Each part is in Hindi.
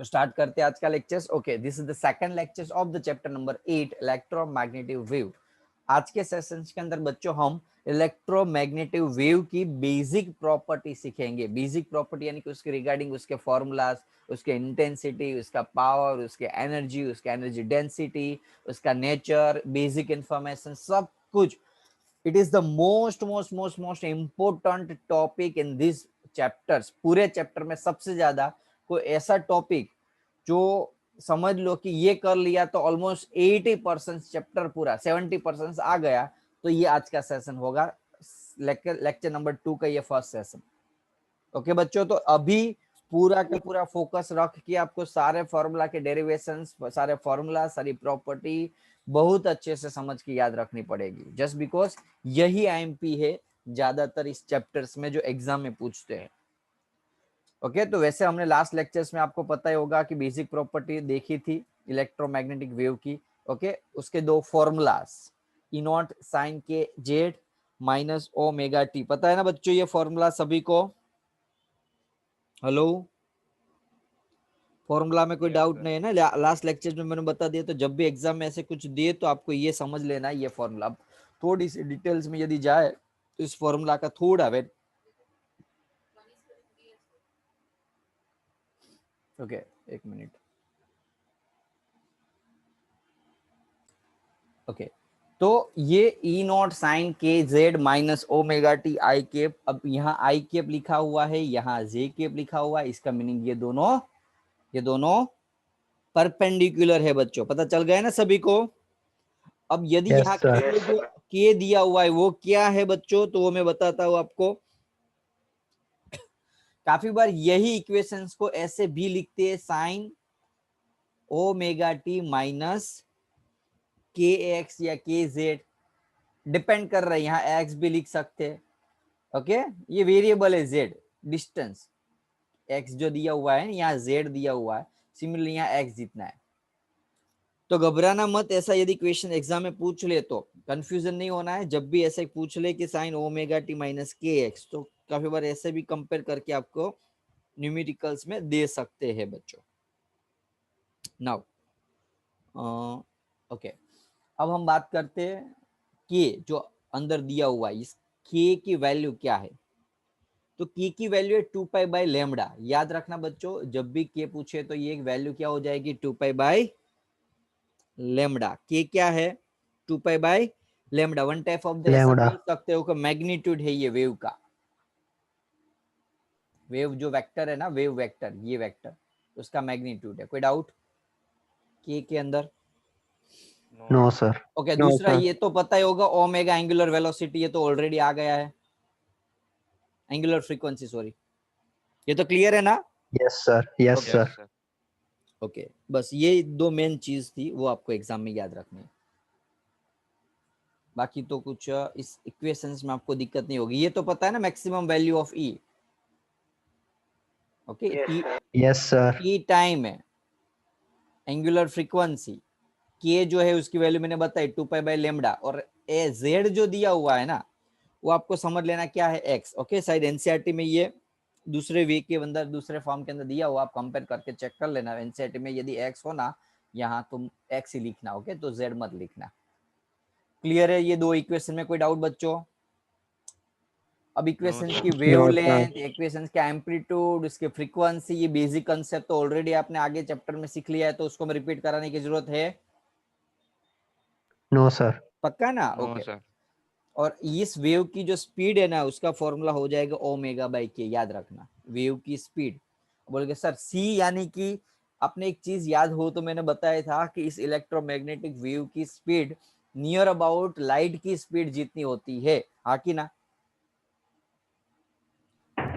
तो स्टार्ट करते हैं आज का lectures. Okay, this is the second lectures of the chapter number 8 electromagnetic wave. आज के सेशंस के अंदर बच्चों हम इलेक्ट्रोमैग्नेटिक वेव की बेसिक प्रॉपर्टी सीखेंगे। बेसिक प्रॉपर्टी यानी कि उसके रिगार्डिंग उसके फॉर्मूलाज, उसके इंटेंसिटी, उसका पावर, उसके एनर्जी डेंसिटी, उसका नेचर, बेसिक इंफॉर्मेशन, सब कुछ। It is the most important topic in this chapters. पूरे चैप्टर में सबसे ज्यादा कोई ऐसा टॉपिक जो समझ लो कि ये कर लिया तो ऑलमोस्ट 80% चैप्टर पूरा, 70% आ गया, तो ये आज का सेशन होगा। लेक्चर नंबर 2 का ये फर्स्ट सेशन। ओके बच्चों, तो अभी पूरा का पूरा फोकस रख के आपको सारे फॉर्मूला के डेरिवेशंस, सारे फॉर्मूला, सारी प्रॉपर्टी बहुत अच्छे से समझ के याद रखनी पड़ेगी। जस्ट बिकॉज यही आईएमपी है ज्यादातर इस चैप्टर्स में जो एग्जाम में पूछते हैं। ओके, तो वैसे हमने लास्ट लेक्चर्स में आपको पता ही होगा कि बेसिक प्रॉपर्टी देखी थी इलेक्ट्रोमैग्नेटिक वेव की। ओके, उसके दो फॉर्मूलास, ई naught sine k z minus omega T, पता है ना बच्चों ये फॉर्मूला सभी को? हेलो, फॉर्मूला में कोई डाउट नहीं है ना? लास्ट लेक्चर में मैंने बता दिया, तो जब भी एग्जाम में ऐसे कुछ दिए तो आपको ये समझ लेना है ये फॉर्मूला। अब थोड़ी सी डिटेल्स में यदि जाए तो इस फॉर्मूला का थोड़ा वेट। ओके, एक मिनट। ओके, तो ये E naught sine k z minus omega t i cap, अब यहाँ आई केप लिखा हुआ है, यहाँ जे केप लिखा हुआ है। इसका मीनिंग ये दोनों परपेंडिकुलर है बच्चों। पता चल गया ना सभी को? अब यदि यहाँ के जो के दिया हुआ है वो क्या है बच्चों, तो वो मैं बताता हूं आपको। काफी बार यही इक्वेशंस को ऐसे भी लिखते हैं, साइन ओमेगा टी माइनस के एक्स या के जेड, डिपेंड कर रहा है। यहाँ एक्स भी लिख सकते हैं। ओके, ये वेरिएबल है जेड, डिस्टेंस एक्स जो दिया हुआ है, यहाँ जेड दिया हुआ है, सिमिलरली यहाँ एक्स जितना है। तो घबराना मत, ऐसा यदि क्वेश्चन एग्जाम में पूछ ले तो कंफ्यूजन नहीं होना है। जब भी ऐसे पूछ ले कि साइन ओमेगा टी माइनस के एक्स, तो काफी बार ऐसे भी कंपेयर करके आपको न्यूमेरिकल्स में दे सकते हैं बच्चों। नाउ ओके, अब हम बात करते हैं के जो अंदर दिया हुआ है, इस के की वैल्यू क्या है। तो के की वैल्यू है 2 पाई बाई लेमडा। याद रखना बच्चों, जब भी के पूछे तो ये वैल्यू क्या हो जाएगी, 2 पाई बाई लेमडा। के क्या है, 2 pi by lambda. One type of the ऐसा बोल सकते हो कि मैग्नीट्यूड है ये वेव का। वेव जो वेक्टर है ना, वेव वेक्टर, ये वेक्टर उसका मैग्नीट्यूड है। कोई डाउट के अंदर? No sir. ओके, दूसरा ये तो पता ही होगा, ओमेगा एंगुलर वेलोसिटी, ये तो ऑलरेडी आ गया है। एंगुलर फ्रीक्वेंसी, सॉरी, ये तो क्लियर है ना? Yes sir, yes sir. Okay, बस ये दो मेन चीज थी, वो आपको एग्जाम में याद रखनी है। बाकी तो कुछ इस इक्वेशंस में आपको दिक्कत नहीं होगी। ये तो पता है ना maximum value of E. Okay, yes sir. E time है, एंगुलर फ्रीक्वेंसी के जो है उसकी वैल्यू मैंने बताई 2 पाई बाई लेमडा, और ए जेड जो दिया हुआ है ना, वो आपको समझ लेना क्या है, एक्स। ओके, शायद एनसीईआरटी में ये दूसरे वे के अंदर, दूसरे फॉर्म के अंदर दिया हुआ, आप कंपेयर करके चेक कर लेना। एनसीईआरटी में यदि एक्स हो ना यहाँ, तो एक्स ही लिखना। ओके, तो जेड मत लिखना। क्लियर है ये दो इक्वेशन में? कोई डाउट बच्चों? अब इक्वेशन की वेवलेंथ, इक्वेशन का एम्पलीट्यूड, उसके फ्रीक्वेंसी, ये बेसिक कांसेप्ट तो ऑलरेडी आपने आगे चैप्टर में सीख लिया है, तो उसको मैं रिपीट कराने की जरूरत है? No sir. पक्का ना? ओके, और इस वेव की जो स्पीड है ना, उसका फॉर्मूला हो जाएगा ओमेगा बाई के। याद रखना, वेव की स्पीड। बोल के सर सी, यानी कि आपने एक चीज याद हो तो मैंने बताया था कि इस इलेक्ट्रोमैग्नेटिक वेव की स्पीड नियर अबाउट लाइट की स्पीड जितनी होती है, हाँ कि ना?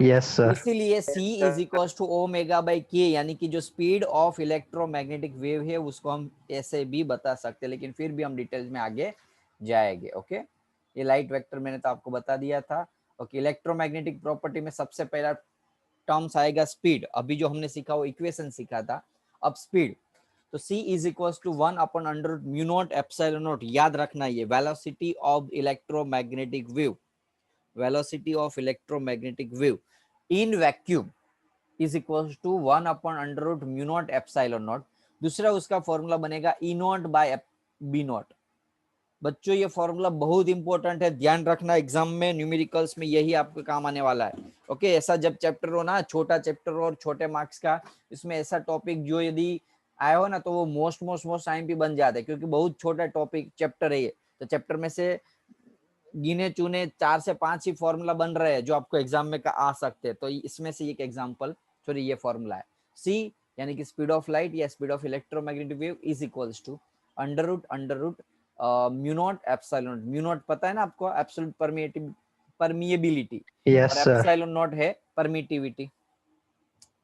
Yes sir. इसीलिए C is equal to omega by k, यानी कि जो स्पीड ऑफ इलेक्ट्रोमैग्नेटिक वेव है उसको हम ऐसे भी बता सकते हैं, लेकिन फिर भी हम डिटेल्स में आगे जाएंगे। ओके, ये लाइट वेक्टर मैंने तो आपको बता दिया था। ओके, इलेक्ट्रोमैग्नेटिक प्रॉपर्टी में सबसे पहला टर्म्स आएगा स्पीड। अभी जो हमने सीखा वो इक्वेशन सीखा था, अब स्पीड। तो C is equal to 1 upon under mu not epsilon naught. याद रखना ये velocity of electromagnetic wave, velocity of electromagnetic wave in vacuum. Is equal to 1 upon under root mu not epsilon naught. दूसरा उसका फॉर्मूला बनेगा E not by B naught. बच्चों ये फॉर्मूला बहुत इंपॉर्टेंट है, ध्यान रखना, एग्जाम में न्यूमेरिकल्स में यही आपको काम आने वाला है। ओके, ऐसा जब चैप्टर हो ना, छोटा चैप्टर और छोटे मार्क्स का, इसमें ऐसा टॉपिक जो यदि आया हो ना तो वो मोस्ट टाइम पे बन जाता है, क्योंकि बहुत छोटा टॉपिक चैप्टर है ये। तो चैप्टर में से गिने चुने 4 से 5 ही फॉर्मूला बन रहे हैं जो आपको एग्जाम में आ सकते हैं। तो इसमें से एक एग्जांपल, सॉरी ये फॉर्मूला है सी, यानी कि स्पीड ऑफ लाइट या speed of electromagnetic wave is equals to under root mu not epsilon. Mu nought पता है ना आपको, एब्सोल्यूट परमिएबिलिटी, Yes, और sir. एप्सिलॉन नॉट है परमिटिविटी।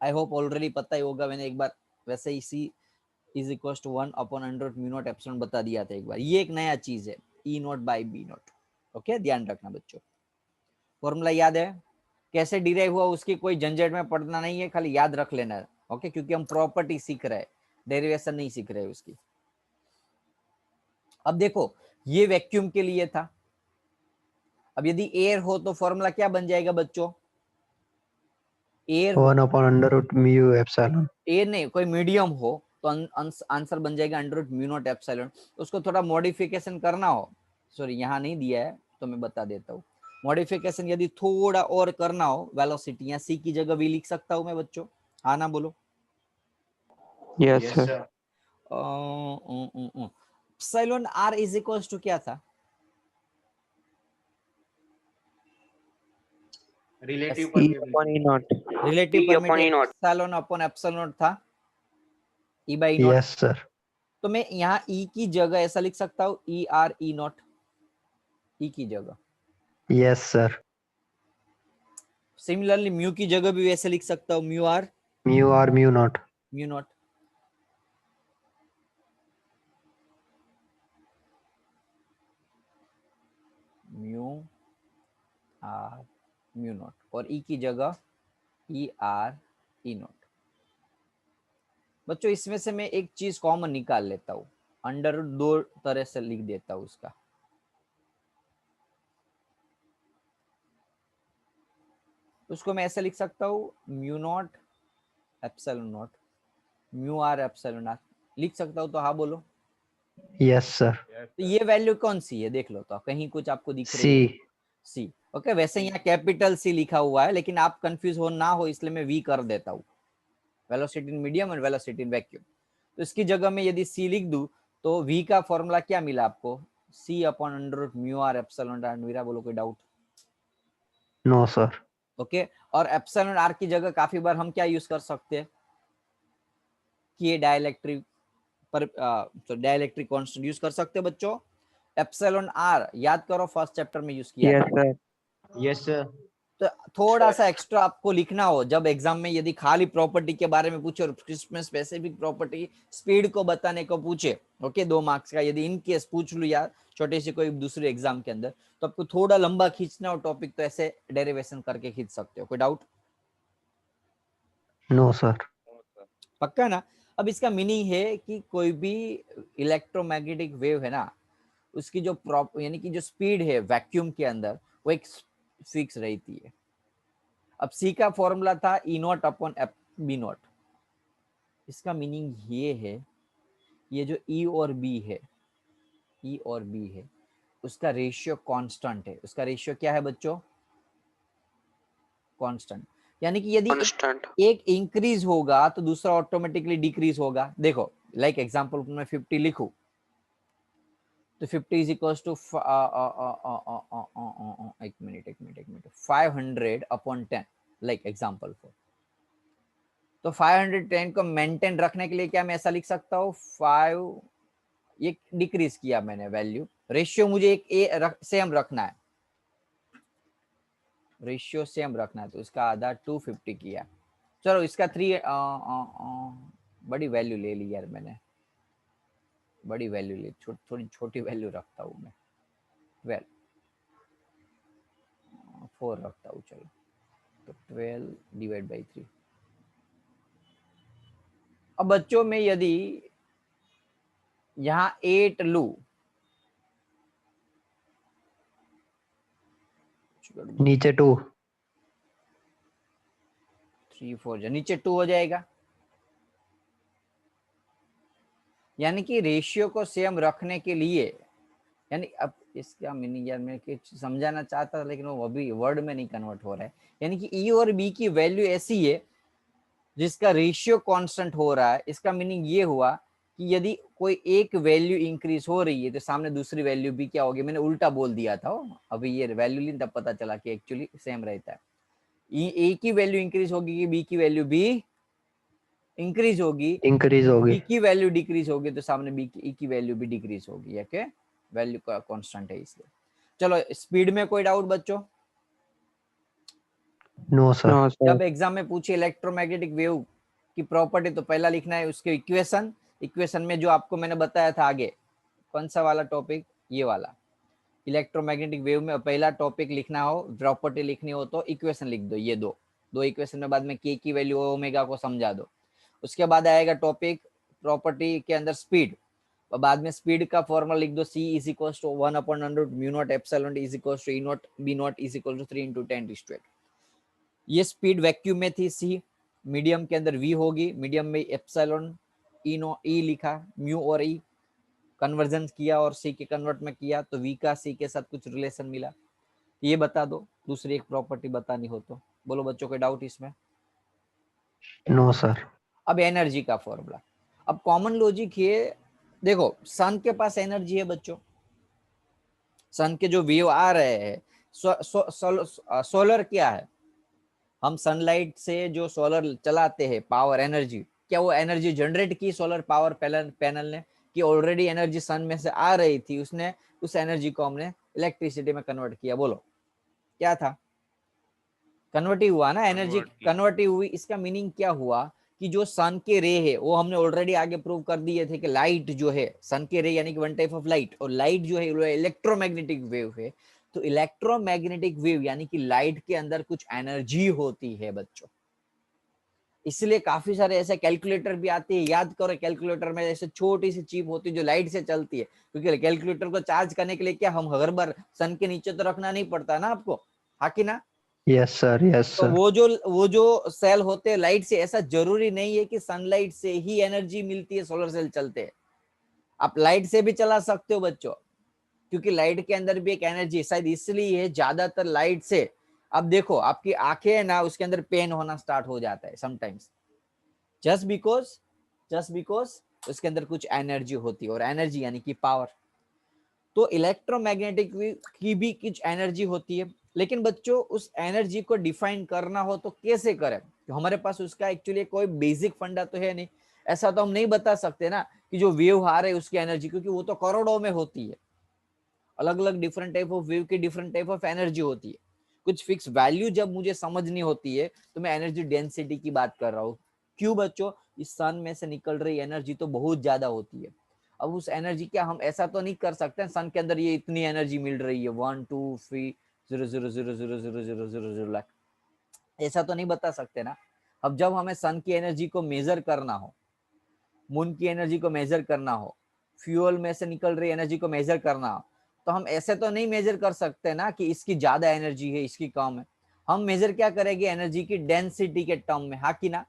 आई होप ऑलरेडी पता ही होगा, मैंने एक बार वैसे ही c is equal to 1 upon under root mu not epsilon बता दिया था एक बार। ये एक नया चीज है, E not by B nought. Okay, ध्यान रखना बच्चों, फॉर्मूला याद है, कैसे डिराइव हुआ उसकी कोई झंझट में पड़ना नहीं है, खाली याद रख लेना है। ओके, क्योंकि हम प्रॉपर्टी सीख रहे हैं, डेरिवेशन नहीं सीख रहे उसकी। अब देखो, ये वैक्यूम के लिए था। अब यदि एयर हो तो फॉर्मूला क्या बन जाएगा बच्चों? एयर हो, 1 upon under root mu epsilon. Air नहीं, कोई मीडियम हो तो आंसर बन जाएगा under root mu not epsilon. उसको थोड़ा मॉडिफिकेशन करना हो, सॉरी यहाँ नहीं दिया है तो मैं बता देता हूँ। मॉडिफिकेशन यदि थोड़ा और करना हो, वेलोसिटी यहाँ सी की जगह वी लिख सकता हूँ मैं बच्चों, हाँ ना बोलो? Yes, sir. Epsilon r is equals to क्या था? Relative E upon permeability. E naught. Relative E upon permittivity E naught. Epsilon upon epsilon naught था, E by naught. Yes, sir. तो मैं यहाँ ई की जगह ऐसा लिख सकता हूँ, ई आर ई नॉट, ई की जगह। Yes, sir. सिमिलरली म्यू की जगह भी वैसे लिख सकता हूँ, mu r Mu or mu naught. Mu naught. Mu r mu naught, और ई की जगह ई आर ई नॉट। बच्चों इसमें से मैं एक चीज कॉमन निकाल लेता हूँ, अंडर रूट दो तरह से लिख देता हूँ उसका। उसको मैं ऐसे लिख सकता हूँ, mu not epsilon naught mu r epsilon r, लिख सकता हूँ तो हाँ बोलो। Yes, sir. तो ये वैल्यू कौन सी है देख लो, तो कहीं कुछ आपको दिख रही है? C. सी। ओके, वैसे यहाँ कैपिटल सी लिखा हुआ है, लेकिन आप कंफ्यूज हो ना हो इसलिए मैं वी कर देता हूँ, वेलोसिटी इन मीडियम और वेलोसिटी इन वैक्यूम। तो इसकी जगह में यदि सी लिख दूं तो वी का फॉर्मूला क्या मिला आपको? C upon under root mu r epsilon r. Meera बोलो कोई डाउट? No, sir. ओके, और एप्सिलॉन आर की जगह काफी बार हम क्या यूज कर सकते हैं कि ये डाइलेक्ट्रिक पर तो डाइलेक्ट्रिक कांस्टेंट यूज कर सकते हैं बच्चों। एप्सिलॉन आर याद करो, फर्स्ट चैप्टर में यूज किया Yes, था। sir. Yes sir. तो थोड़ा सा एक्स्ट्रा आपको लिखना हो जब एग्जाम में, यदि खाली प्रॉपर्टी के बारे में पूछे और इसमें स्पेसिफिक प्रॉपर्टी स्पीड को बताने को पूछे, ओके 2 मार्क्स का, यदि इन केस पूछ लू यार छोटे से कोई दूसरे एग्जाम के अंदर, तो आपको थोड़ा लंबा खींचना हो टॉपिक तो ऐसे डेरिवेशन करके खींच सकते हो। कोई डाउट? No, sir. पक्का ना? अब इसका मीनिंग है कि कोई भी इलेक्ट्रोमैग्नेटिक वेव है ना, उसकी जो यानी कि जो स्पीड है वैक्यूम के अंदर वो एक फिक्स रहती है। अब सी का फॉर्मूला था ई नॉट अपॉन बी नॉट। इसका मीनिंग ये है, ये जो ई और बी है, ई और बी है, उसका रेशियो कांस्टेंट है। उसका रेशियो क्या है बच्चों? कांस्टेंट। यानी कि यदि Constant. एक इंक्रीज होगा तो दूसरा ऑटोमेटिकली डिक्रीज होगा। देखो लाइक एग्जांपल मैं 50 लिखूं तो 50 इज इक्वल्स टू एक minute 500 upon 10, like example for. तो 510 को मेंटेन रखने के लिए क्या मैं ऐसा लिख सकता हूँ, 5, ये डिक्रीज किया मैंने वैल्यू, रेशियो मुझे एक सेम रखना है, रेशियो सेम रखना है, तो इसका आधा 250 किया। चलो इसका 3 बड़ी वैल्यू ले ली यार मैंने, बड़ी वैल्यू ली, थोड़ी छोटी वैल्यू रखता हूँ मैं, 12 4 रखता हूँ चलो, तो 12 डिवाइड बाई 3। अब बच्चों में यदि यहाँ 8 लू, नीचे 2. C4 नीचे 2 हो जाएगा, यानी कि रेशियो को सेम रखने के लिए, यानी अब इसका मीनिंग यार मैं कुछ समझाना चाहता था लेकिन वो अभी वर्ड में नहीं कन्वर्ट हो रहा है। यानी कि ई और बी की वैल्यू ऐसी है जिसका रेशियो कांस्टेंट हो रहा है। इसका मीनिंग ये हुआ कि यदि कोई एक वैल्यू इंक्रीज हो रही है तो सामने दूसरी वैल्यू भी क्या होगी। मैंने उल्टा बोल दिया था, अभी ये वैल्यू ली तब पता चला कि एक्चुअली सेम रहता है। ए की वैल्यू इंक्रीज होगी कि बी की वैल्यू भी इंक्रीज होगी, इंक्रीज होगी। बी की वैल्यू डिक्रीज होगी तो सामने बी की, ई की वैल्यू भी डिक्रीज होगी। ओके, वैल्यू का कांस्टेंट है इसलिए। चलो स्पीड में कोई डाउट बच्चों? No sir. No sir. जब एग्जाम में पूछे इलेक्ट्रोमैग्नेटिक वेव की प्रॉपर्टी तो पहला लिखना है उसके इक्वेशन। इक्वेशन में जो आपको मैंने बताया था आगे, कौन सा वाला टॉपिक, ये वाला इलेक्ट्रोमैग्नेटिक वेव में पहला टॉपिक लिखना हो, प्रॉपर्टी लिखनी हो तो इक्वेशन लिख दो। ये दो इक्वेशन में बाद में के की वैल्यू ओमेगा को समझा दो। उसके बाद आएगा टॉपिक प्रॉपर्टी के अंदर स्पीड, और बाद में स्पीड का फॉर्मूला लिख दो, C is equal to 1/√μ naught epsilon is equal to E naught B naught is equal to 3 × 10⁻²। ये स्पीड वैक्यूम में थी C, मीडियम के अंदर V होगी, मीडियम में एप्सिलॉन E लिखा, म्यू और E कन्वर्जन किया और C के कन्वर्ट में किया तो V का C के साथ कुछ रिलेशन मिला। ये बता दो, दूसरी एक प्रॉपर्टी बतानी हो तो बोलो बच्चों, कोई डाउट इसमें? No sir. अब एनर्जी का फॉर्मूला, अब कॉमन लॉजिक है, देखो सन के पास एनर्जी है बच्चों, सन के जो वेव आ रहे हैं, सोलर क्या है, हम सनलाइट से जो सोलर चलाते हैं पावर एनर्जी, क्या वो एनर्जी जनरेट की सोलर पावर पैनल ने, कि ऑलरेडी एनर्जी सन में से आ रही थी, उसने उस एनर्जी को हमने इलेक्ट्रिसिटी में कन्वर्ट किया। बोलो क्या था? कन्वर्टिव हुआ ना, एनर्जी कन्वर्टिव हुई। इसका मीनिंग क्या हुआ कि जो सन के रे है वो हमने ऑलरेडी आगे प्रूव कर दिए थे कि लाइट जो है सन के रे यानी कि वन टाइप ऑफ लाइट, और लाइट जो है वो इलेक्ट्रोमैग्नेटिक वेव है। तो इलेक्ट्रोमैग्नेटिक वेव यानी कि लाइट के अंदर कुछ एनर्जी होती है बच्चों। इसलिए काफी सारे ऐसे कैलकुलेटर भी आते हैं, याद करो कैलकुलेटर में ऐसे छोटी सी चिप होती है जो लाइट से चलती है, क्योंकि कैलकुलेटर को चार्ज करने के लिए क्या हम हर बार सन के नीचे तो रखना नहीं पड़ता ना आपको, हाँ कि ना? यस सर, यस तो सर। वो जो सेल होते हैं लाइट से, ऐसा जरूरी नहीं है कि सनलाइट से ही एनर्जी मिलती है सोलर सेल चलते हैं, आप लाइट से भी चला सकते हो बच्चों, क्योंकि लाइट के अंदर भी एक एनर्जी, शायद इसलिए है ज्यादातर लाइट से। अब देखो आपकी आंखें है ना, उसके अंदर पेन होना स्टार्ट हो जाता है समटाइम्स, जस्ट बिकॉज उसके अंदर कुछ एनर्जी होती है, और एनर्जी यानी कि पावर। तो इलेक्ट्रोमैग्नेटिक की भी कुछ एनर्जी होती है, लेकिन बच्चों उस एनर्जी को डिफाइन करना हो तो कैसे करें? तो हमारे पास उसका एक्चुअली कोई बेसिक फंडा तो है नहीं। ऐसा तो हम नहीं बता सकते ना कि जो वेव आ रहे है उसकी एनर्जी, क्योंकि वो तो करोड़ों में होती है, अलग अलग डिफरेंट टाइप ऑफ वेव की डिफरेंट टाइप ऑफ एनर्जी होती है। कुछ फिक्स वैल्यू जब मुझे समझनी होती है तो मैं एनर्जी डेंसिटी की बात कर रहा हूँ। क्यों बच्चों? इस सन में से निकल रही एनर्जी तो बहुत ज्यादा होती है। अब उस एनर्जी क्या हम ऐसा तो नहीं कर सकते सन के अंदर ये इतनी एनर्जी मिल रही है 1 2 3 0 0 0 0 0 0 0 0 लाख, ऐसा तो नहीं बता सकते ना। अब जब हमें सन की एनर्जी को मेजर करना हो, मून की एनर्जी को मेजर करना हो, फ्यूल में से निकल रही एनर्जी को मेजर करना हो, तो हम ऐसे तो नहीं मेजर कर सकते ना कि इसकी ज्यादा एनर्जी है इसकी कम है। हम मेजर क्या करेंगे? एनर्जी की डेंसिटी के टर्म में, हाँ कि ना?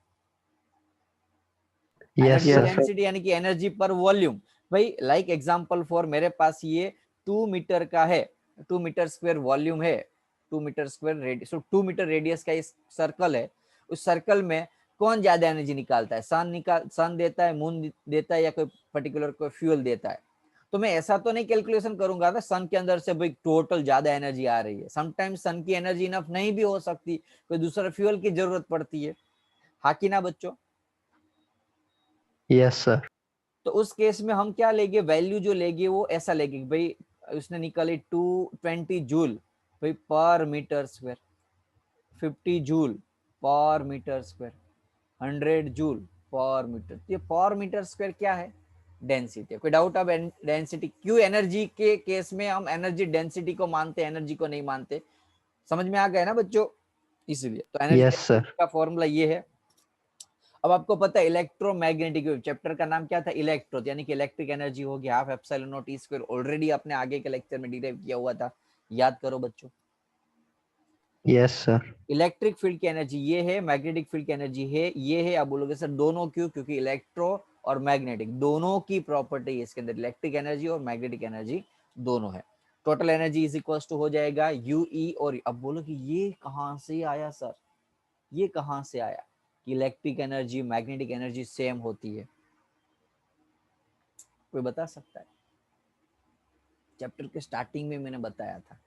Yes energy sir. डेंसिटी यानी कि एनर्जी पर वॉल्यूम। भाई लाइक एग्जांपल फॉर, मेरे पास ये 2 मीटर का है, 2 मीटर स्क्वायर वॉल्यूम है, 2 metre square radius, 2 metre radius का इस सर्कल है। उस सर्कल में कौन ज्यादा एनर्जी निकालता है? सन देता है, मून देता है, या कोई पर्टिकुलर कोई फ्यूल देता है? तो मैं ऐसा तो नहीं कैलकुलेशन करूंगा ना सन के अंदर से भाई टोटल ज्यादा एनर्जी आ रही है। समटाइम्स सन की एनर्जी इनफ नहीं भी हो सकती, कोई दूसरा फ्यूल की जरूरत पड़ती है, हाँ कि ना बच्चों? Yes sir. तो उस केस में हम क्या लेंगे? वैल्यू जो लेंगे वो ऐसा लेंगे भाई, उसने निकाली 220 जूल भाई per metre square, 50 joule per metre square, 100 joule per metre. ये पर मीटर स्क्वायर क्या है? डेंसिटी। कोई डाउट? अब डेंसिटी क्यों एनर्जी के केस में हम एनर्जी डेंसिटी को मानते, एनर्जी को नहीं मानते? समझ में आ गया ना बच्चों? इसलिए तो एनर्जी यस सर। का फॉर्मूला ये है। अब आपको पता है इलेक्ट्रोमैग्नेटिक वेव, चैप्टर का नाम क्या था? इलेक्ट्रो, यानी कि इलेक्ट्रिक एनर्जी होगी half epsilon naught E square. Already आपने आगे के लेक्चर में डिराइव किया हुआ था, याद करो बच्चों। Yes, sir. इलेक्ट्रिक फील्ड की एनर्जी ये है, मैग्नेटिक फील्ड की एनर्जी है ये है। आप बोलोगे सर दोनों क्यों? क्योंकि इलेक्ट्रो और मैग्नेटिक दोनों की प्रॉपर्टी है इसके अंदर, इलेक्ट्रिक एनर्जी और मैग्नेटिक एनर्जी दोनों है। Total energy is equal to हो जाएगा यू ई। और अब बोलो कि ये कहां से आया सर, ये कहां से आया कि electric energy magnetic energy same होती है? कोई बता सकता है? चैप्टर के स्टार्टिंग में मैंने बताया था,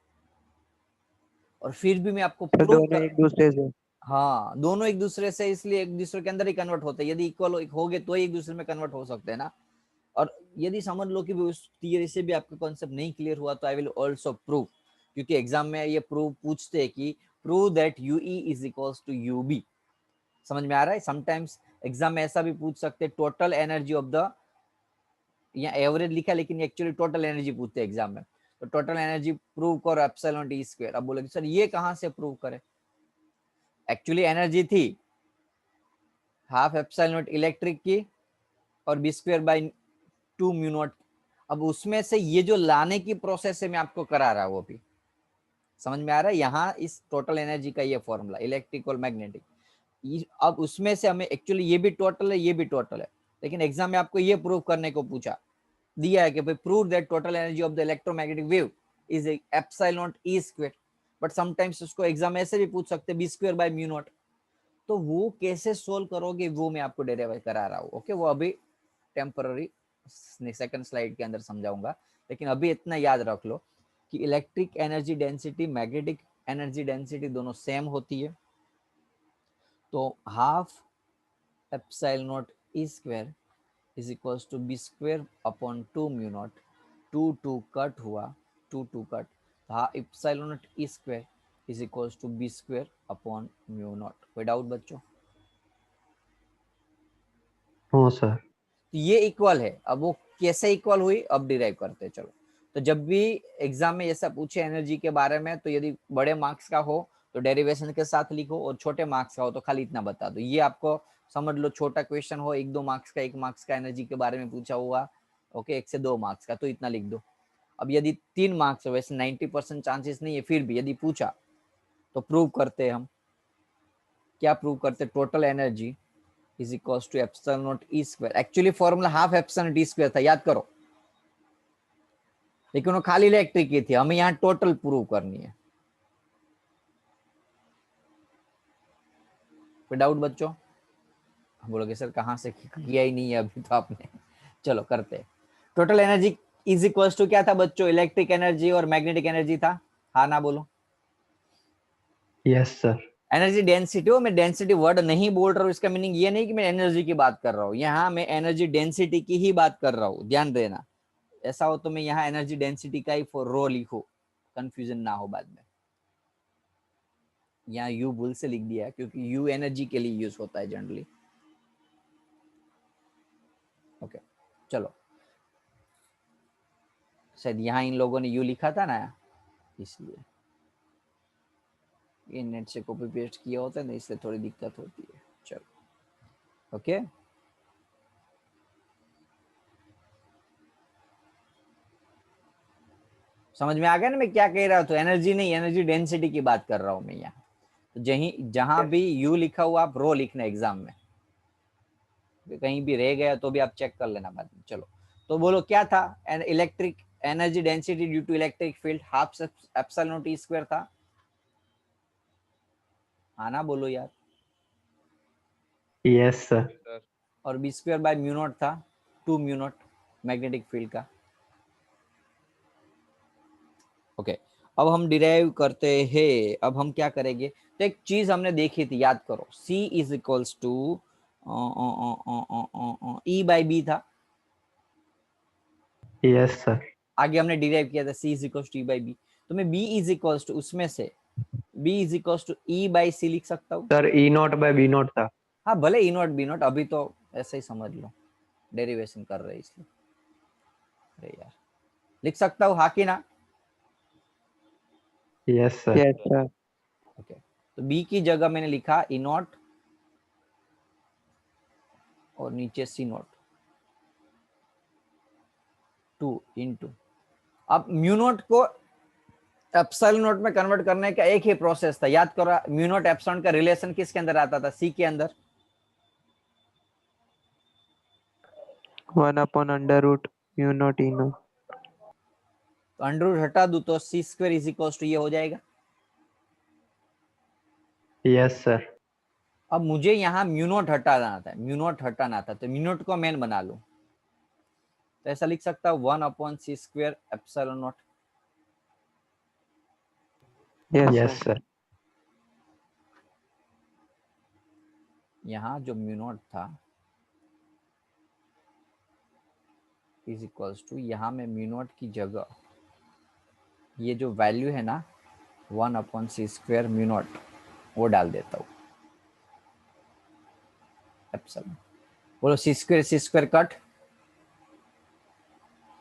और फिर भी मैं आपको तो प्रूव दोनों एक दूसरे से। हाँ, दोनों एक दूसरे से, इसलिए एक दूसरे के अंदर ही कन्वर्ट होते हैं। यदि इक्वल हो गए तो एक दूसरे में कन्वर्ट हो सकते हैं ना। और यदि समझ लो कि उस थियरी से भी आपका कॉन्सेप्ट नहीं क्लियर हुआ तो आई विल आल्सो प्रूव, क्योंकि एग्जाम में ये प्रूव पूछते हैं कि prove that u E is equals to u B. समझ में आ रहा है? समटाइम्स एग्जाम में ऐसा भी पूछ सकते हैं, टोटल एनर्जी ऑफ द, यहाँ एवरेज लिखा लेकिन एक्चुअली टोटल एनर्जी पूछते हैं एग्जाम में। तो टोटल एनर्जी प्रूव करो एप्सिलॉन टी स्क्वायर। अब बोले सर ये कहां से प्रूव करें? एक्चुअली एनर्जी थी हाफ एप्सिलॉन नॉट इलेक्ट्रिक की और B square by 2 mu naught. अब उसमें से ये जो लाने की प्रोसेस है मैं आपको करा रहा हूं, वो भी समझ में आ रहा है? यहाँ इस टोटल एनर्जी का ये फॉर्मूला इलेक्ट्रिक और मैग्नेटिक, अब उसमें से हमें एक्चुअली ये भी टोटल है ये भी टोटल है, लेकिन एग्जाम में आपको ये प्रूव करने को पूछा दिया है कि भाई prove that total energy of the electromagnetic wave is epsilon naught E square. But sometimes उसको एग्जाम ऐसे भी पूछ सकते हैं B square by mu naught. तो वो कैसे सोल्व करोगे वो मैं आपको डेरिवेट करा रहा हूँ। ओके, वो अभी टेम्पररी सेकंड स्लाइड के अंदर समझाऊंगा, लेकिन अभी इतना याद रख लो कि electric energy density magnetic energy density दोनों सेम होती है। तो half epsilon naught E square is equals to B square upon 2 mu naught. 2 cut हुआ, 2 कट, हाँ epsilon naught E square is equals to B square upon mu naught. कोई डाउट बच्चों? No, sir. तो ये इक्वल है। अब वो कैसे इक्वल हुई अब डिराइव करते हैं। चलो, तो जब भी एग्जाम में ऐसा पूछे एनर्जी के बारे में, तो यदि बड़े मार्क्स का हो तो डेरिवेशन के साथ लिखो, और छोटे मार्क्स का हो तो खाली इतना बता दो। ये आपको समझ लो, छोटा क्वेश्चन हो 1-2 मार्क्स का, 1 मार्क्स का एनर्जी के बारे में पूछा हुआ, ओके 1 से 2 मार्क्स का, तो इतना लिख दो। अब यदि 3 मार्क्स हो, वैसे 90% चांसेस नहीं है, फिर भी यदि पूछा तो प्रूव करते हैं हम। क्या प्रूव करते? Total energy is equals to epsilon naught e square। Actually formula half epsilon T square था, याद करो, लेकिन वो खाली इलेक्ट्रिक की थी, हमें यहाँ टोटल प्रूव करनी है। कोई डाउट बच्चों? हम बोलोगे सर कहां से किया ही नहीं है अभी तो आपने। चलो करते हैं। Total energy is equals to क्या था बच्चों? इलेक्ट्रिक एनर्जी और मैग्नेटिक एनर्जी था, हाँ ना बोलो? Yes, sir. एनर्जी डेंसिटी हो, मैं डेंसिटी वर्ड नहीं बोल रहा हूँ, इसका मीनिंग ये नहीं कि मैं एनर्जी की बात कर रहा हूँ, यहाँ मैं एनर्जी डेंसिटी की ही बात कर रहा हूँ, ध्यान देना। ऐसा हो तो मैं यहाँ एनर्जी डेंसिटी का ही फॉर रो लिखूं, कंफ्यूजन ना हो बाद में। यहाँ यू भूल से लिख दिया क्योंकि यू एनर्जी के लिए यूज होता है जनरली। ओके चलो, शायद यहाँ इन लोगों ने यू लिखा था ना, इसलिए ये नेट से कॉपी पेस्ट किया होता है ना, इसलिए थोड़ी दिक्कत होती है। चलो ओके, समझ में आ गया ना मैं क्या कह रहा हूँ? तो एनर्जी नहीं, एनर्जी डेंसिटी की बात कर रहा हूँ मैं यहाँ। तो जहां भी यू लिखा हुआ आप रो लिखना एग्जाम में, कहीं भी रह गया तो भी आप चेक कर लेना बाद में। चलो, तो बोलो क्या था? Electric energy density due to electric field half epsilon naught E square था, हाँ ना बोलो यार? Yes, sir. और B square by mu naught था, 2 म्यू नॉट मैग्नेटिक फील्ड का। ओके, अब हम डिराइव करते हैं। अब हम क्या करेंगे? तो एक चीज हमने देखी थी, याद करो, C is equals to E by B था। Yes, sir. आगे हमने डिराइव किया था C is equals to E by B. तो मैं B इज इक्वल्स टू उसमें से B is equals to E by c लिख सकता हूँ। Sir, E naught by B naught था. हाँ भले ई नॉट बी नॉट, अभी तो ऐसे ही समझ लो, डेरिवेशन कर रहे हैं इसलिए। अरे यार, लिख सकता हूँ हाँ कि ना? Yes, sir. Yes sir. Okay, तो B की जगह मैंने लिखा ई नॉट और नीचे सी नॉट 2 इंटू, अब म्यू नॉट को एप्सिलॉन नॉट में कन्वर्ट करने का एक ही प्रोसेस था, याद करो। म्यू नॉट एप्सिलॉन का रिलेशन किसके अंदर आता था? सी के अंदर। 1/√, म्यू नॉट ई नॉट। तो अंडर रूट हटा दूं तो सी स्क्वायर इज इक्वल टू ये हो जाएगा। Yes sir. अब मुझे यहाँ म्यू नॉट हटाना था, म्यू नॉट हटाना था, तो म्यू नॉट को मेन बना लूं, तो ऐसा लिख सकता हूँ 1/c² epsilon not. Yes sir. यहाँ जो म्यू नॉट था इज इक्वल्स टू, यहाँ में म्यू नॉट की जगह ये जो वैल्यू है ना 1/c² म्यू नॉट, वो डाल देता हूँ एप्सिलॉन। बोलो c² cut.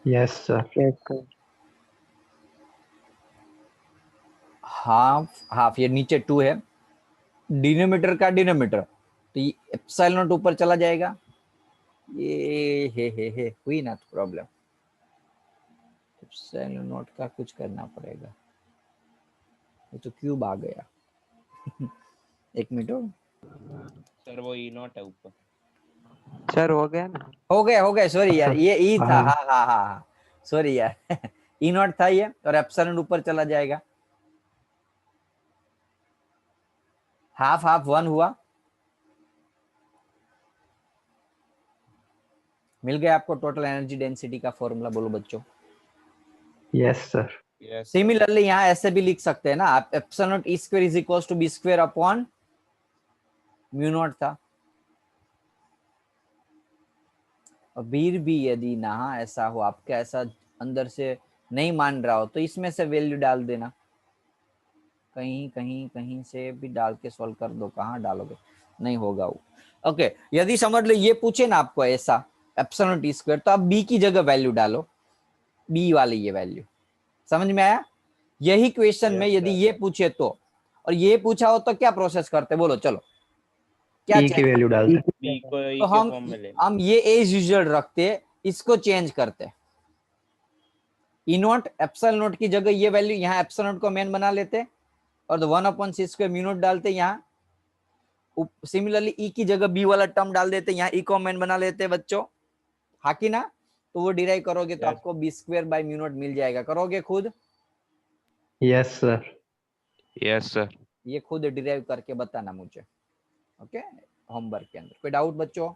Yes sir. Half half, ये नीचे 2 है, डिनोमीटर का डिनोमीटर, तो ये एप्सिलॉन नॉट ऊपर चला जाएगा। ये हे हुई ना तो प्रॉब्लम। एप्सिलॉन नॉट का कुछ करना पड़ेगा, ये तो क्यूब आ गया। एक मिनट सर वो ई नॉट है ऊपर। सर हो गया ना? हो गया, सॉरी यार, ये ई था। हाँ। हाँ, सॉरी यार। ई नॉट था ये, और एप्सिलॉन ऊपर चला जाएगा। हाफ हाफ 1 हुआ। मिल गया आपको टोटल एनर्जी डेंसिटी का फॉर्मूला, बोलो बच्चों। Yes sir. Yes sir. Similarly यहाँ ऐसे भी लिख सकते हैं ना आप, epsilon naught E square is equal to b² upon mu naught था। और फिर भी यदि ना ऐसा हो, आपका ऐसा अंदर से नहीं मान रहा हो, तो इसमें से वैल्यू डाल देना, कहीं से भी डाल के सॉल्व कर दो। कहाँ डालोगे? नहीं होगा वो। ओके, यदि समझ लो ये पूछे ना आपको ऐसा एप्सिलॉन नॉट ई स्क्वायर, तो आप बी की जगह वैल्यू डालो, बी वाली ये वैल्यू। समझ में आया? यही क्वेश्चन में यदि ये पूछे तो, और ये पूछा हो तो क्या प्रोसेस करते, बोलो चलो, क्या ई की चेंज? वैल्यू डालते। बी को ई तो के फॉर्म में लेना। हम ये एज यूजुअल रखते, इसको चेंज करते, ई नॉट एप्सिलॉन नॉट की जगह ये वैल्यू, यहाँ एप्सिलॉन नॉट को मेन बना लेते, और 1/c² म्यू नॉट डालते यहाँ। सिमिलरली ई की जगह बी वाला टर्म डाल देते, यहाँ ई को मेन बना लेते बच्चों, हाँ कि ना? तो वो डिराइव करोगे तो Yes. आपको b² म्यू नॉट मिल जाएगा। करोगे खुद? Yes sir. Yes sir. ये खुद डिराइव करके बताना मुझे, ओके, होमवर्क के अंदर। कोई डाउट बच्चों?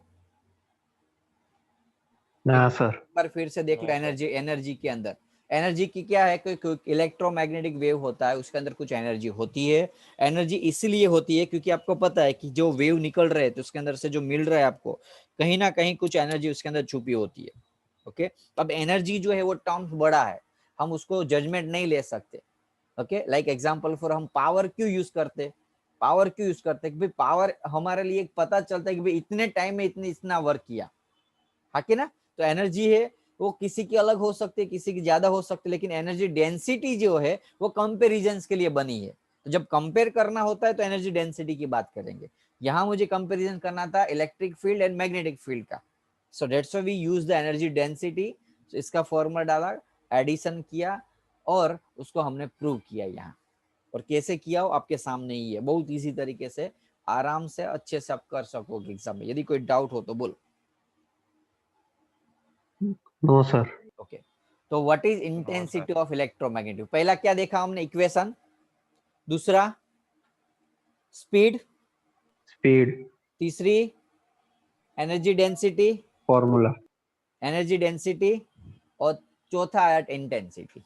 ना सर। एक बार फिर से देख लो। No, sir. एनर्जी के अंदर, एनर्जी की क्या है, कोई इलेक्ट्रोमैग्नेटिक वेव होता है, उसके अंदर कुछ एनर्जी होती है। एनर्जी इसलिए होती है क्योंकि आपको पता है कि जो वेव निकल रहे हैं तो उसके अंदर से जो मिल रहा है आपको, कहीं ना कहीं कुछ एनर्जी उसके अंदर छुपी होती है। ओके, अब एनर्जी जो है वो टर्म्स बड़ा है, हम उसको जजमेंट नहीं ले सकते। ओके, लाइक एग्जांपल फॉर, हम पावर क्यों यूज करते, कि भाई पावर हमारे लिए पता चलता है कि भाई इतने टाइम में इतना वर्क किया, हाँ कि ना? तो एनर्जी है वो किसी की अलग हो सकती है, किसी की ज्यादा हो सकती है, लेकिन एनर्जी डेंसिटी जो है वो कंपेरिजन के लिए बनी है। तो जब कंपेयर करना होता है तो एनर्जी डेंसिटी की बात करेंगे। यहाँ मुझे कंपेरिजन करना था electric field and magnetic field का, so that's why we use the energy density. इसका फॉर्मूला डाला, एडिशन किया, और उसको हमने प्रूव किया यहाँ। और कैसे किया हो आपके सामने ही है, बहुत इजी तरीके से, आराम से अच्छे से आप कर सकोगे एग्जाम में। यदि कोई डाउट हो तो बोलो। No sir. ओके, तो what is intensity of electromagnetic? पहला क्या देखा हमने? इक्वेशन। दूसरा स्पीड। स्पीड। तीसरी एनर्जी डेंसिटी, फॉर्मूला। और चौथा आया इंटेंसिटी।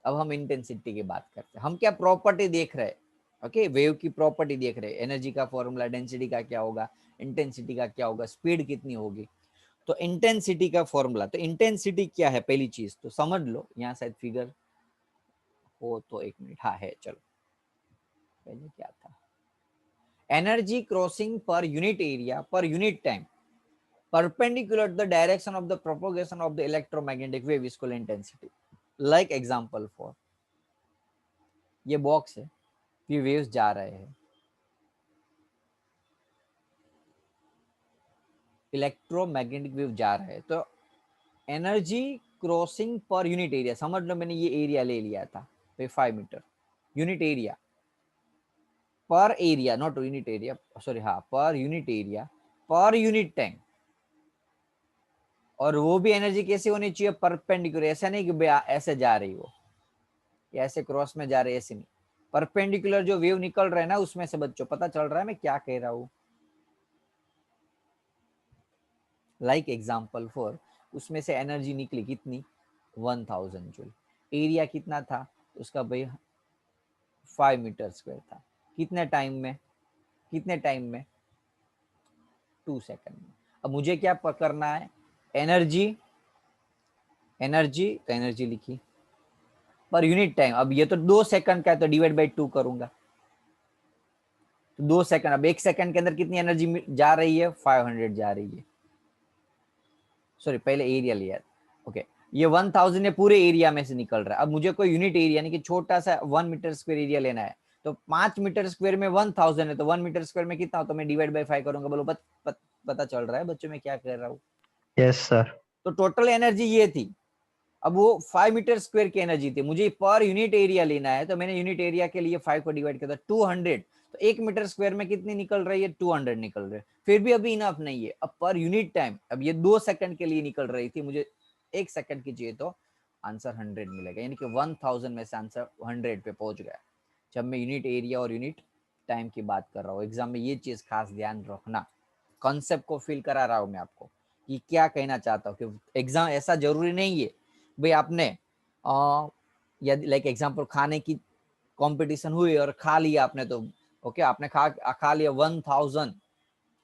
अब हम इंटेंसिटी की बात करते हैं। हम क्या प्रॉपर्टी देख रहे हैं? ओके, वेव की प्रॉपर्टी देख रहे हैं। एनर्जी का फॉर्मूला, डेंसिटी का क्या होगा, इंटेंसिटी का क्या होगा, स्पीड कितनी होगी। तो इंटेंसिटी का फॉर्मूला, तो इंटेंसिटी क्या है पहली चीज तो समझ लो। यहाँ शायद फिगर हो तो एक मिनट, हाँ है, चलो पहले क्या था, एनर्जी क्रॉसिंग पर यूनिट एरिया पर unit time perpendicular to the direction of the propagation of the electromagnetic wave is called intensity. Like example for, ये बॉक्स है, ये वेव्स जा रहे हैं, इलेक्ट्रोमैग्नेटिक वेव जा रहे हैं, तो एनर्जी क्रॉसिंग पर यूनिट एरिया, समझ लो मैंने ये एरिया ले लिया था, by 5 मीटर यूनिट एरिया पर area, not unit area, sorry हाँ, पर यूनिट एरिया पर यूनिट टाइम। और वो भी एनर्जी कैसी होनी चाहिए, परपेंडिकुलर, ऐसा नहीं कि ऐसे जा रही हो या ऐसे क्रॉस में जा रही है, ऐसे नहीं, परपेंडिकुलर जो वेव निकल रहा है ना उसमें से। बच्चों पता चल रहा है मैं क्या कह रहा हूँ? लाइक एग्जाम्पल फॉर, उसमें से एनर्जी निकली कितनी, 1000 जूल। एरिया कितना था उसका भाई, 5 मीटर स्क्वायर था। कितने टाइम में, कितने टाइम में, 2 सेकंड में। अब मुझे क्या करना है, एनर्जी, एनर्जी तो एनर्जी लिखी पर यूनिट टाइम। अब ये तो 2 सेकंड का है तो डिवाइड बाई 2 करूंगा, तो 2 सेकंड। अब 1 सेकंड के अंदर कितनी एनर्जी जा रही है, 500 जा रही है। सॉरी पहले एरिया लिया, ओके। ये 1000 ये पूरे एरिया में से निकल रहा है। अब मुझे कोई यूनिट एरिया यानी कि छोटा सा 1 मीटर स्क्वायर एरिया लेना है, तो 5 मीटर स्क्वायर में 1000 है, तो 1 मीटर स्क्वायर में कितना हो, तो मैं डिवाइड बाई 5 करूंगा। बोलो पता चल रहा है बच्चों में क्या कर रहा हूँ? Yes sir. तो टोटल एनर्जी ये थी। अब वो 5 मीटर स्क्वायर की एनर्जी थी, मुझे पर यूनिट एरिया लेना है, तो मैंने यूनिट एरिया के लिए 5 को डिवाइड किया, 200। तो 1 मीटर स्क्वायर में कितनी निकल रही है, 200 निकल रही है। फिर भी अभी इनफ नहीं है। अब पर यूनिट टाइम, अब ये 2 सेकंड के लिए निकल रही थी, मुझे 1 सेकंड की चाहिए, तो आंसर 100 मिलेगा, यानी कि 1000 में से आंसर 100 पे पहुंच गया, जब मैं यूनिट एरिया और यूनिट टाइम की बात कर रहा हूँ। एग्जाम में ये चीज खास ध्यान रखना, कॉन्सेप्ट को फील करा रहा हूँ मैं आपको कि क्या कहना चाहता हूँ। कि एग्जाम ऐसा जरूरी नहीं है भाई आपने यदि लाइक एग्जाम्पल खाने की कंपटीशन हुई और खा लिया आपने, तो ओके आपने खा लिया 1000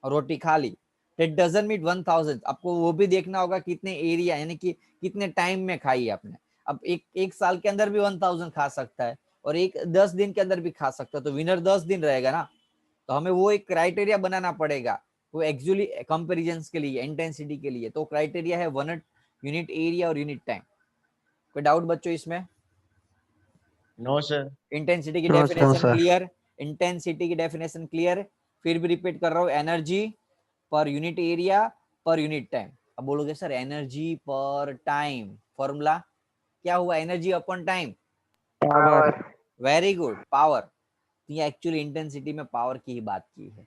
रोटी खा ली, इट डजंट मीन 1000। आपको वो भी देखना होगा कितने एरिया यानी कि कितने टाइम में खाई आपने। अब एक साल के अंदर भी 1000 खा सकता है और एक 10 दिन के अंदर भी खा सकता है, तो विनर 10 दिन रहेगा ना। तो हमें वो एक क्राइटेरिया बनाना पड़ेगा वो एक्चुअली कंपेरिजन के लिए, इंटेंसिटी के लिए। तो क्राइटेरिया है यूनिट एरिया और यूनिट टाइम। कोई डाउट बच्चों इसमें? No sir. इंटेंसिटी की no definition sir. Clear, intensity की डेफिनेशन क्लियर। फिर भी रिपीट कर रहा हूँ, एनर्जी पर यूनिट एरिया पर यूनिट टाइम। अब बोलोगे sir energy per time formula क्या हुआ, energy upon time, power. Very good, power. ये एक्चुअली इंटेंसिटी में पावर की ही बात की है,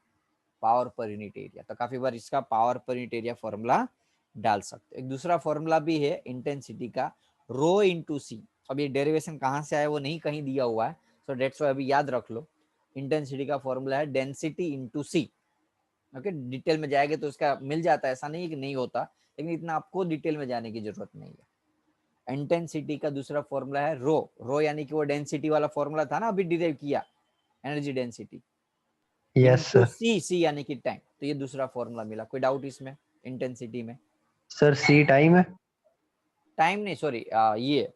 पावर पर यूनिट एरिया। तो काफी बार इसका पावर पर यूनिट एरिया फॉर्मूला डाल सकते हो। एक दूसरा फॉर्मूला भी है इंटेंसिटी का, रो इंटू सी। अब ये डेरिवेशन कहाँ से आया वो नहीं कहीं दिया हुआ है, सो डेट्स व्हाई अभी याद रख लो। इंटेंसिटी का फॉर्मूला है डेंसिटी इंटू सी। ओके, डिटेल में जाएंगे तो उसका मिल जाता है, ऐसा नहीं है कि नहीं होता, लेकिन इतना आपको डिटेल में जाने की जरूरत नहीं है। इंटेंसिटी का दूसरा फॉर्मूला है रो। रो यानी कि वो डेंसिटी वाला फॉर्मूला था ना अभी डिराइव किया, energy density yes into sir. C यानी कि टाइम। तो ये दूसरा फॉर्मूला मिला। कोई डाउट इसमें इंटेंसिटी में? सर सी टाइम है। टाइम नहीं, सॉरी, ये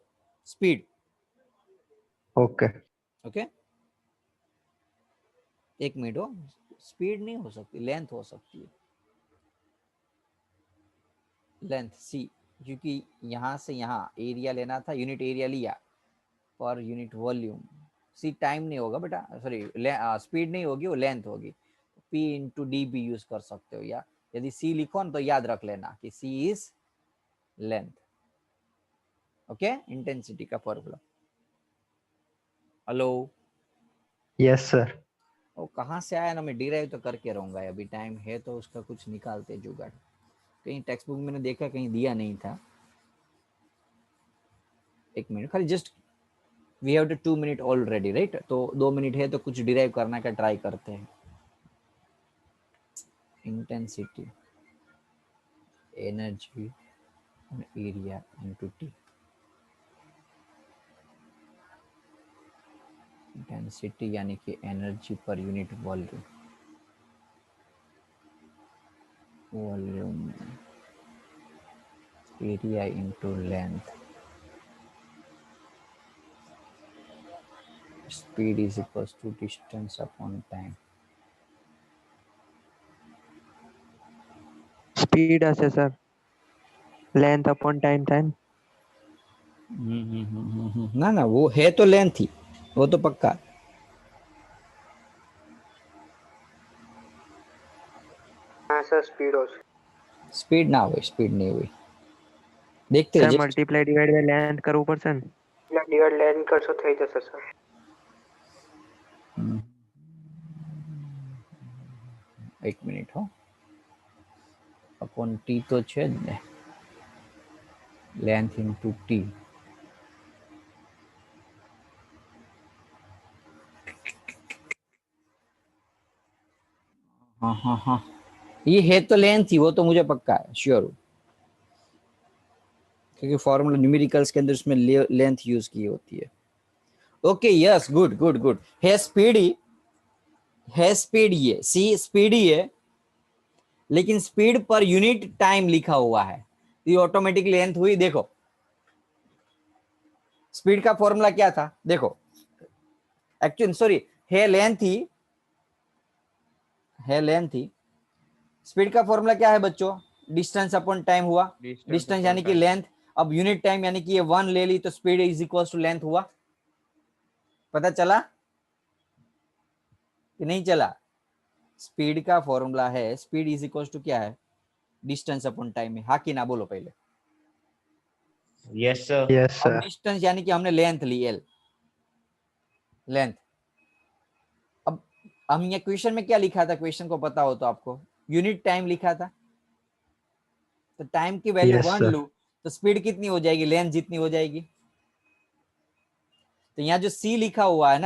स्पीड। ओके। ओके, एक मिनट हो, स्पीड नहीं हो सकती, लेंथ हो सकती है, लेंथ सी। क्योंकि यहाँ से यहाँ एरिया लेना था, यूनिट एरिया लिया पर यूनिट वॉल्यूम। सी टाइम नहीं होगा बेटा, सॉरी स्पीड नहीं होगी, वो लेंथ होगी। पी इंटू डी भी यूज कर सकते हो, या यदि सी लिखो ना तो याद रख लेना कि सी इज लेंथ। ओके, इंटेंसिटी का फॉर्मूला। Hello, yes sir. वो कहाँ से आया ना, मैं डिराइव तो करके रहूंगा, अभी टाइम है तो उसका कुछ निकालते जुगाड़। कहीं टेक्स्ट बुक मैंने देखा, कहीं दिया नहीं था। एक मिनट खाली, just we have to 2 minute already right, तो 2 मिनट है तो कुछ डिराइव करने का ट्राई करते हैं। Intensity, energy area into T. Intensity यानी कि energy per unit volume, volume area into length, speed is equals to distance upon time. Speed আছে স্যার, लेंथ अपॉन टाइम था ना। ना ना वो है तो लेंथ ही, वो तो पक्का। हाँ सर स्पीड हो। स्पीड ना हुई, स्पीड नहीं हुई, देखते हैं sir just. Multiply divide by length करो ऊपर से। એટલે ડિવાઇડ લેન કરશો થઈ જશે સર. એક મિનિટ હો, अपॉन टी तो છે જ ને, લેન્થ ઇન્ટુ ટી. हाँ हाँ हाँ, ये है तो लेंथ ही, वो तो मुझे पक्का है, श्योर हूँ, क्योंकि फॉर्मूला न्यूमेरिकल्स के अंदर उसमें लेंथ यूज की होती है. Okay yes, good good good. है स्पीड ही, है स्पीड, ये सी स्पीड ही है, लेकिन स्पीड पर यूनिट टाइम लिखा हुआ है, ये ऑटोमेटिक लेंथ हुई. देखो स्पीड का फॉर्मूला क्या था, देखो एक्चुअली सॉरी, है लेंथ ही, है लेंथ ही. स्पीड का फॉर्मूला क्या है बच्चों, डिस्टेंस अपॉन टाइम हुआ. डिस्टेंस यानी कि लेंथ, अब यूनिट टाइम यानी कि ये 1 ले ली तो speed is equal to length हुआ. पता चला कि नहीं चला? स्पीड का फॉर्मूला है, स्पीड इज इक्वल टू क्या है, डिस्टेंस अपॉन टाइम है. हाँ कि ना बोलो पहले. Yes, sir. યસ अब સર. डिस्टेंस यानी कि हमने लेंथ ली, एल लेंथ. अब हम ये क्वेश्चन में क्या लिखा था, क्वेश्चन को पता हो तो आपको, यूनिट टाइम लिखा था, तो टाइम की वैल्यू Yes, 1 sir. लू तो स्पीड कितनी हो जाएगी, लेंथ जितनी हो जाएगी. तो यहाँ जो सी लिखा हुआ है ना,